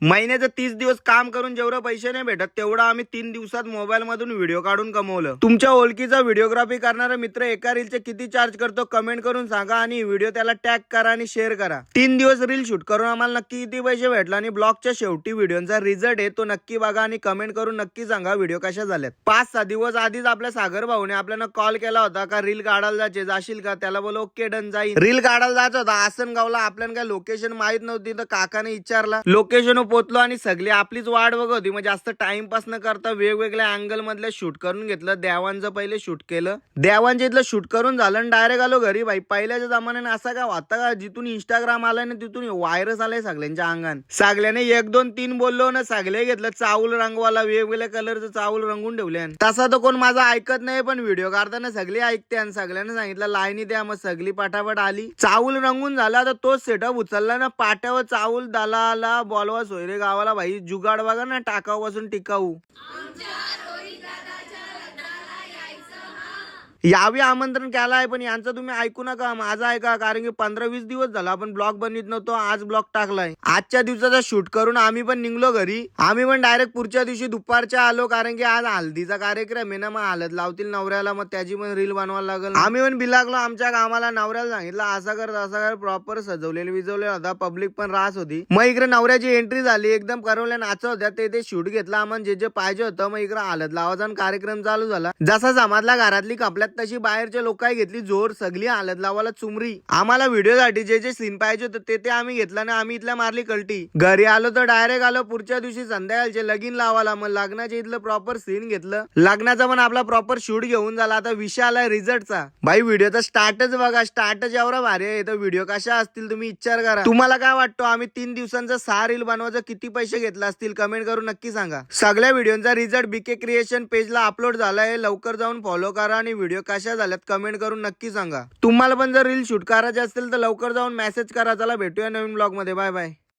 महिन्याचं 30 दिवस काम करून जेवढं पैसे नाही भेटत तेवढं आम्ही 3 दिवसात मोबाईल मधून व्हिडिओ काढून कमवलं। तुमच्या ओळखीचा व्हिडिओग्राफी करणारा मित्र एका रीलचे किती चार्ज करतो कमेंट करून सांगा आणि व्हिडिओ त्याला टॅग करा आणि शेअर करा। 3 दिवस रील शूट करून आम्हाला नक्की किती पैसे भेटला आणि ब्लॉगच्या शेवटी व्हिडिओचा रिझल्ट आहे तो नक्की बघा आणि कमेंट करून नक्की सांगा व्हिडिओ कशा झाल्यात। 5-6 दिवस आधीच आपल्या सागर भाऊने आपल्याला कॉल केला होता का रील काढायला जाशील का, त्याला बोल ओके डन जाईल। रील काढायला जायचं होता आसनगावला, आपल्याला काय लोकेशन माहित नव्हती तर काकाने विचारला, लोकेशन पोहोचलो आणि सगळी आपलीच वाट बघत होती। म्हणजे जास्त टाइमपास न करता वेगवेगळ्या अँगल मधले शूट करून घेतलं। देवांचं पहिले शूट केलं, देवांच्या इथलं शूट करून झालं आणि डायरेक्ट आलो घरी। भाई पहिल्याच्या जमान्याने असा काय होता का, जिथून इंस्टाग्राम आलाय ना तिथून व्हायरस आलाय सगळ्यांच्या अंगान। सगळ्याने 1 2 3 बोललो ना सगळे घेतलं चावल रंगवाला, वेगवेगळ्या कलरचं चावल रंगून ठेवले। तसा तर कोण माझा ऐकत नाही पण व्हिडिओ काढताना सगळे ऐकते आणि सगळ्यांना सांगितलं लाईनी द्या, मग सगळी पटापट आली। चावल रंगून झाला तर तोच सेटअप उचलला ना पाट्यावर चावल दलाला बोलवा सोयरे गावाला। भाई जुगाड बघा ना, टाकाऊ पासून टिकाऊ। यावी आमंत्रण केलं आहे पण यांचं तुम्ही ऐकू नका, माझा ऐका, कारण की 15-20 दिवस झाला आपण ब्लॉग बनवित नव्हतो, आज ब्लॉग टाकलाय। आजच्या दिवसाचा शूट करून आम्ही पण निघलो घरी। आम्ही पण डायरेक्ट पुढच्या दिवशी दुपारच्या आलो, कारण की आज हल्दीचा कार्यक्रम आहे ना, मग हळद लावतील नवऱ्याला, मग त्याची पण रील बनवायला लागल। आम्ही पण बिलागलो आमच्या कामाला, नवऱ्याला सांगितलं असा कर तसा कर, प्रॉपर सजवलेले विजवले होता, पब्लिक पण रास होती। मग इकडे नवऱ्याची एंट्री झाली, एकदम करवल्या नाचत होत्या, ते शूट घेतला आम्हाला जे जे पाहिजे होतं। मग इकडे हळद लावायचा कार्यक्रम चालू झाला। जसा समाजला घरातली कपड्यात तशी बाहेरच्या लोकांनी घेतली जोर, सगळी हळद लावायला चुमरी। आम्हाला व्हिडिओ साठी जे जे सीन पाहिजे होते ते आम्ही घेतला ना, आम्ही इथल्या मारली कल्टी। घरी आलो तर डायरेक्ट आलो पुढच्या दिवशी संध्याकाळचे लगीन लावायला। मग लग्नाच्या इथलं प्रॉपर सीन घेतलं, लग्नाचा पण आपला प्रॉपर शूट घेऊन झाला। आता विषय आलाय रिझल्टचा। भाई व्हिडिओचा स्टार्टच बघा, स्टार्टच एवढा भारी आहे, तर व्हिडिओ कशा असतील तुम्ही विचार करा। तुम्हाला काय वाटतं आम्ही 3 दिवसांचा 6 रील बनवायचं किती पैसे घेतला असतील कमेंट करून नक्की सांगा। सगळ्या व्हिडिओचा रिझल्ट बीके क्रिएशन पेजला अपलोड झालाय, लवकर जाऊन फॉलो करा आणि व्हिडिओ कशा झाल्यात कमेंट करून नक्की सांगा। तुम्हाला पण जर रील शूट करायचे असतील तर लवकर जाऊन मेसेज करा। चला भेटूया नवीन ब्लॉग मध्ये, बाय बाय।